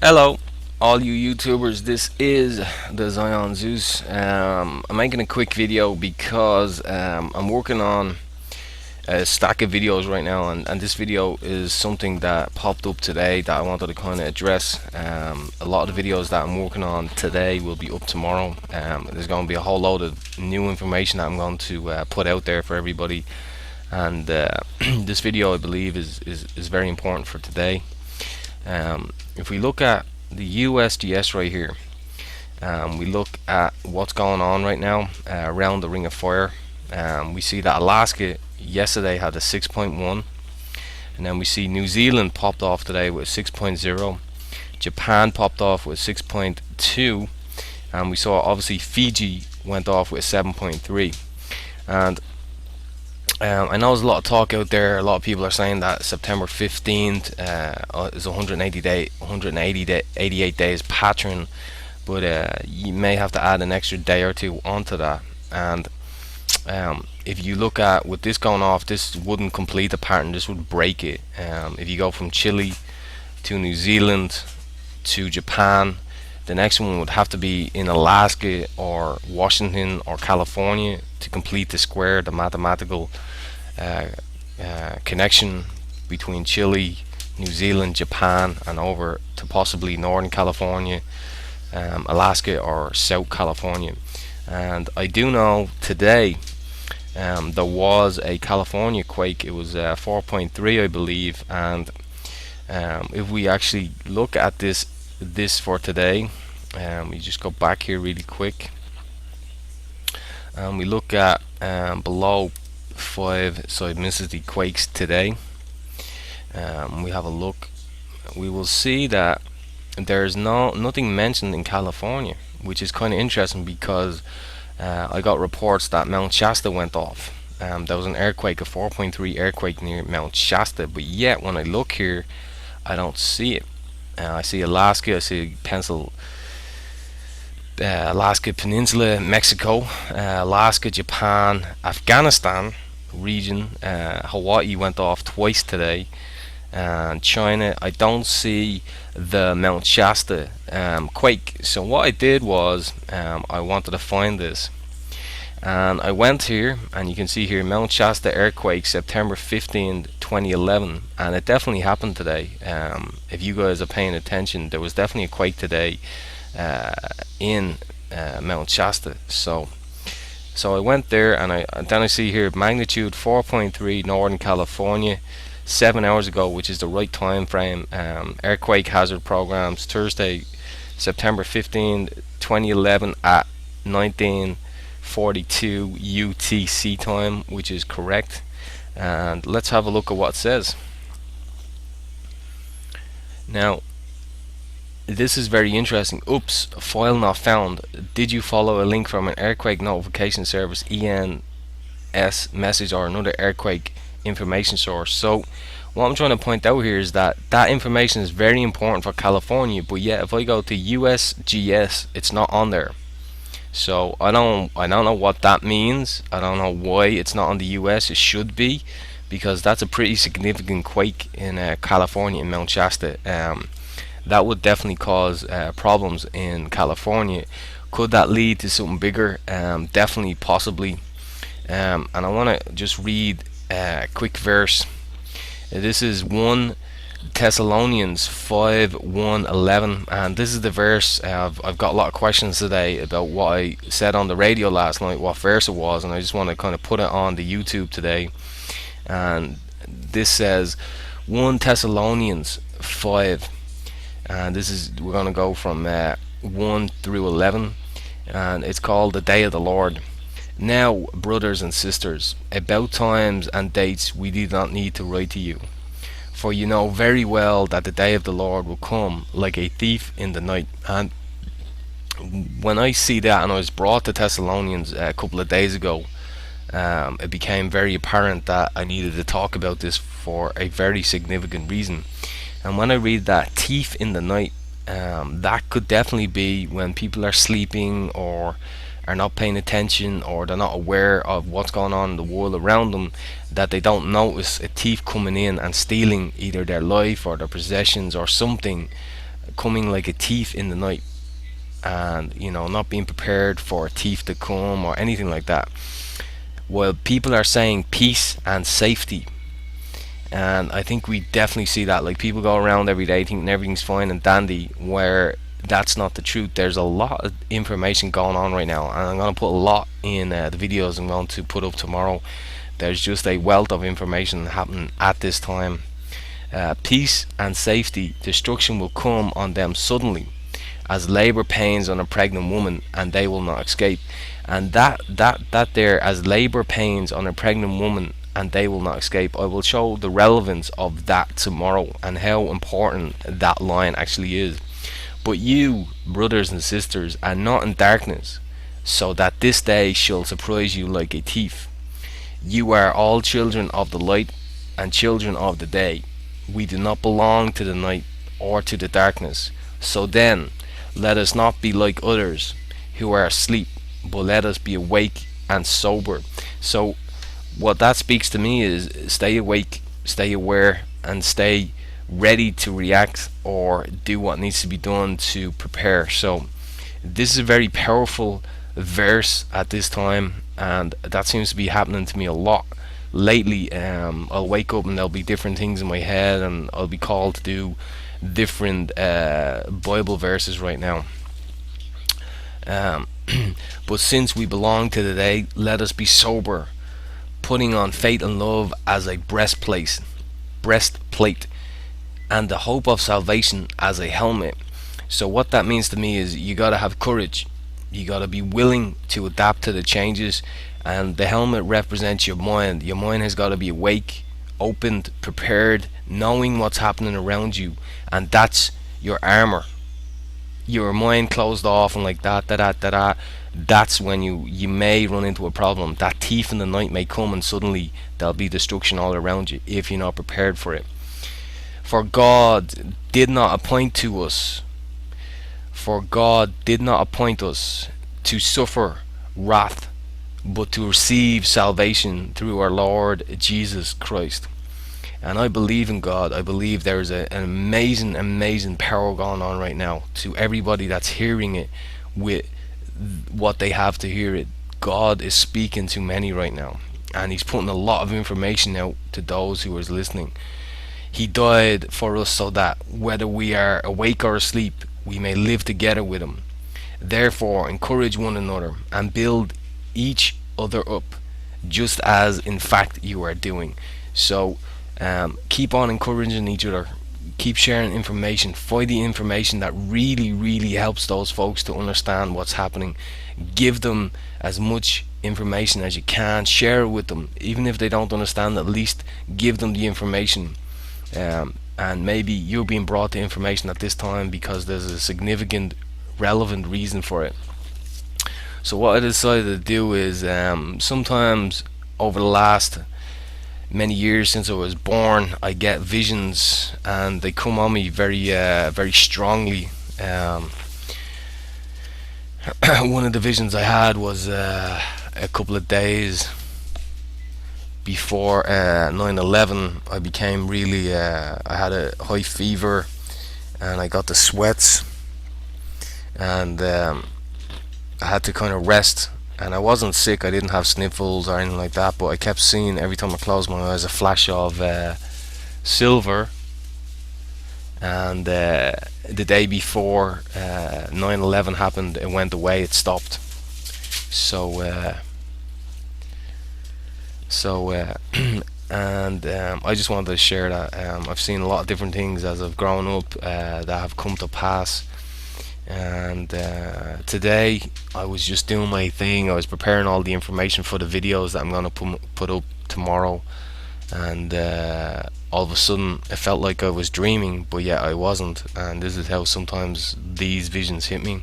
Hello, all you YouTubers. This is the Zion Zeus. I'm making a quick video because I'm working on a stack of videos right now, and this video is something that popped up today that I wanted to kind of address. A lot of the videos that I'm working on today will be up tomorrow. There's going to be a whole load of new information that I'm going to put out there for everybody, and this video I believe is very important for today. If we look at the USGS right here, we look at what's going on right now around the Ring of Fire. We see that Alaska yesterday had a 6.1, and then we see New Zealand popped off today with 6.0. Japan popped off with 6.2, and we saw obviously Fiji went off with 7.3. And I know there's a lot of talk out there. A lot of people are saying that September 15th is 188 days pattern, but you may have to add an extra day or two onto that. And if you look at with this going off, this wouldn't complete the pattern. This would break it. If you go from Chile to New Zealand to Japan, the next one would have to be in Alaska or Washington or California to complete the square, the mathematical connection between Chile, New Zealand, Japan, and over to possibly Northern California, Alaska, or South California. And I do know today there was a California quake. It was 4.3, I believe. And if we actually look at this for today, we just go back here really quick, and we look at below 5 seismicity quakes today. We have a look. We will see that there's nothing mentioned in California, which is kind of interesting because I got reports that Mount Shasta went off. There was an earthquake, a 4.3 earthquake near Mount Shasta, but yet when I look here, I don't see it. I see Alaska, I see Alaska Peninsula, Mexico, Alaska, Japan, Afghanistan region. Hawaii went off twice today, and China. I don't see the Mount Shasta quake. So what I did was I wanted to find this, and I went here, and you can see here Mount Shasta earthquake September 15, 2011, and it definitely happened today. If you guys are paying attention, there was definitely a quake today in Mount Shasta. So I went there, and then I see here magnitude 4.3 Northern California 7 hours ago, which is the right time frame. Earthquake hazard programs Thursday September 15, 2011 at 1942 UTC time, which is correct. And let's have a look at what it says. Now, this is very interesting. Oops, file not found. Did you follow a link from an earthquake notification service, ENS message, or another earthquake information source? So what I'm trying to point out here is that that information is very important for California, but yet if I go to USGS, it's not on there. So I don't know what that means. I don't know why it's not on the US. It should be, because that's a pretty significant quake in California, in Mount Shasta. That would definitely cause problems in California. Could that lead to something bigger? Definitely, possibly. And I want to just read a quick verse. This is 1 Thessalonians 5:1-11, and this is the verse. I've got a lot of questions today about what I said on the radio last night, what verse it was, and I just want to kind of put it on the YouTube today. And this says 1 Thessalonians 5, and this is, we're going to go from 1 through 11, and it's called the Day of the Lord. Now, brothers and sisters, about times and dates we do not need to write to you, for you know very well that the day of the Lord will come like a thief in the night. And when I see that, and I was brought to Thessalonians a couple of days ago, it became very apparent that I needed to talk about this for a very significant reason. And when I read that thief in the night, that could definitely be when people are sleeping or are not paying attention, or they're not aware of what's going on in the world around them, that they don't notice a thief coming in and stealing either their life or their possessions or something coming like a thief in the night, and not being prepared for a thief to come or anything like that. While people are saying peace and safety, and I think we definitely see that. Like, people go around every day thinking everything's fine and dandy, where that's not the truth. There's a lot of information going on right now, and I'm going to put a lot in the videos I'm going to put up tomorrow. There's just a wealth of information happening at this time. Peace and safety, destruction will come on them suddenly, as labor pains on a pregnant woman, and they will not escape. And that there, as labor pains on a pregnant woman, and they will not escape. I will show the relevance of that tomorrow and how important that line actually is. But you, brothers and sisters, are not in darkness, so that this day shall surprise you like a thief. You are all children of the light and children of the day. We do not belong to the night or to the darkness. So then, let us not be like others who are asleep, but let us be awake and sober. So what that speaks to me is, stay awake, stay aware, and stay ready to react or do what needs to be done to prepare. So this is a very powerful verse at this time, and that seems to be happening to me a lot lately. I'll wake up and there'll be different things in my head, and I'll be called to do different Bible verses right now. But since we belong to the day, let us be sober, putting on faith and love as a breastplate, and the hope of salvation as a helmet. So what that means to me is, you got to have courage. You got to be willing to adapt to the changes, and the helmet represents your mind. Your mind has got to be awake, opened, prepared, knowing what's happening around you, and that's your armor. Your mind closed off and like that, that's when you may run into a problem. That thief in the night may come, and suddenly there'll be destruction all around you if you're not prepared for it. For God did not appoint us to suffer wrath, but to receive salvation through our Lord Jesus Christ. And I believe in God. I believe there's an amazing power going on right now to everybody that's hearing it with what they have to hear it. God is speaking to many right now, and He's putting a lot of information out to those who are listening. He died for us so that whether we are awake or asleep, we may live together with Him. Therefore, encourage one another and build each other up, just as in fact you are doing. So keep on encouraging each other, keep sharing information, find the information that really helps those folks to understand what's happening. Give them as much information as you can, share it with them, even if they don't understand. At least give them the information, and maybe you're being brought to information at this time because there's a significant relevant reason for it. So what I decided to do is, sometimes over the last many years since I was born, I get visions, and they come on me very strongly. One of the visions I had was a couple of days before 9/11. I became really I had a high fever, and I got the sweats, and I had to kind of rest. And I wasn't sick, I didn't have sniffles or anything like that, but I kept seeing, every time I closed my eyes, a flash of silver. And the day before 9/11 happened, it went away, it stopped. So and I just wanted to share that. I've seen a lot of different things as I've grown up that have come to pass. And today I was just doing my thing. I was preparing all the information for the videos that I'm going to put up tomorrow, and all of a sudden it felt like I was dreaming, but yet I wasn't. And this is how sometimes these visions hit me.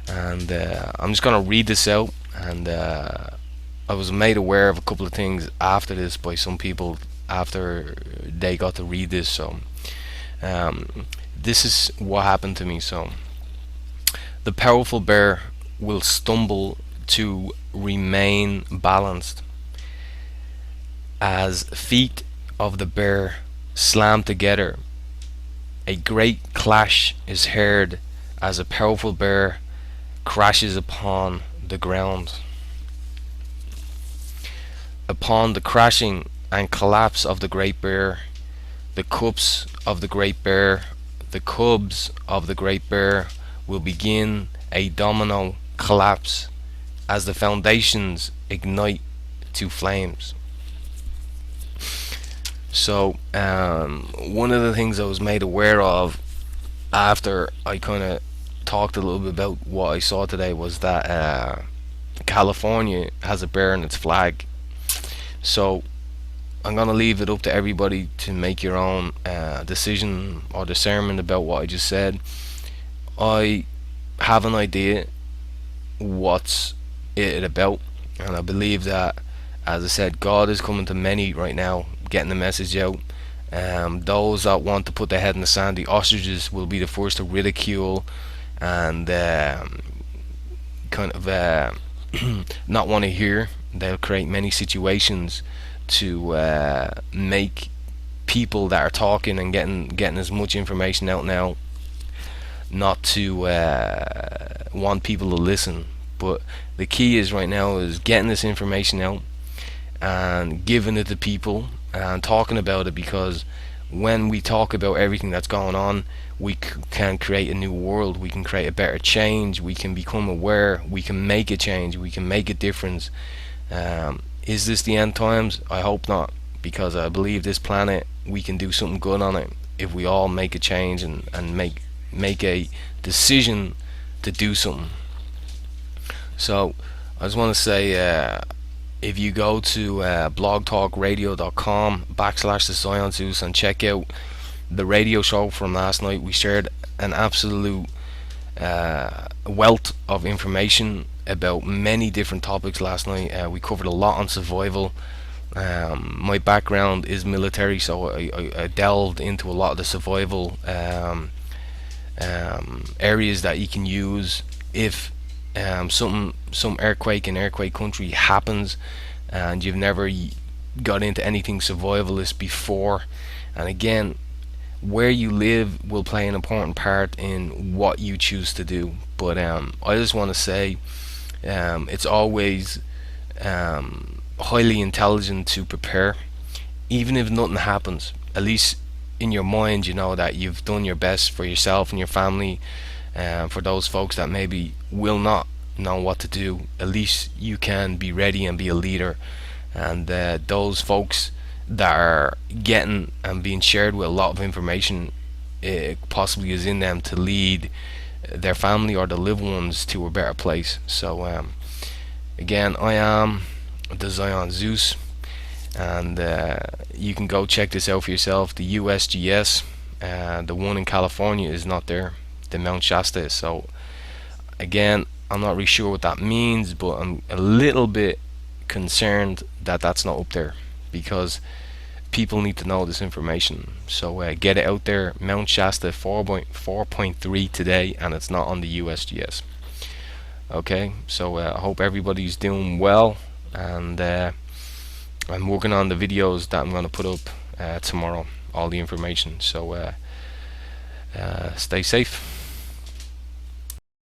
And I'm just going to read this out. And I was made aware of a couple of things after this by some people after they got to read this. So this is what happened to me. So, the powerful bear will stumble to remain balanced as feet of the bear slam together. A great clash is heard as a powerful bear crashes upon the ground. Upon the crashing and collapse of the great bear, the cubs of the great bear, the cubs of the great bear will begin a domino collapse as the foundations ignite to flames. So, one of the things I was made aware of after I kind of talked a little bit about what I saw today was that California has a bear in its flag. So I'm gonna leave it up to everybody to make your own decision or discernment about what I just said. I have an idea what's it about, and I believe that, as I said, God is coming to many right now, getting the message out. Those that want to put their head in the sand, the ostriches, will be the first to ridicule and kind of not want to hear. They'll create many situations to make people that are talking and getting as much information out now not to want people to listen. But the key is right now is getting this information out and giving it to people and talking about it, because when we talk about everything that's going on, we can create a new world, we can create a better change, we can become aware, we can make a change, we can make a difference. Is this the end times? I hope not, because I believe this planet, we can do something good on it if we all make a change and make a decision to do something. So I just want to say, if you go to blogtalkradio.com/the Zion Zeus and check out the radio show from last night, we shared an absolute wealth of information about many different topics last night. We covered a lot on survival. My background is military, so I delved into a lot of the survival areas that you can use if some earthquake in earthquake country happens and you've never got into anything survivalist before. And again, where you live will play an important part in what you choose to do. But I just want to say, it's always highly intelligent to prepare, even if nothing happens. At least in your mind, you know that you've done your best for yourself and your family. For those folks that maybe will not know what to do, at least you can be ready and be a leader. And those folks that are getting and being shared with a lot of information, it possibly is in them to lead their family or the lived ones to a better place. So again, I am the Zion Zeus, and you can go check this out for yourself. The USGS, the one in California, is not there. The Mount Shasta is. So again, I'm not really sure what that means, but I'm a little bit concerned that that's not up there, because people need to know this information. So get it out there. Mount Shasta 4.3 today, and it's not on the USGS. Okay, so I hope everybody's doing well, and I'm working on the videos that I'm going to put up tomorrow, all the information. So stay safe.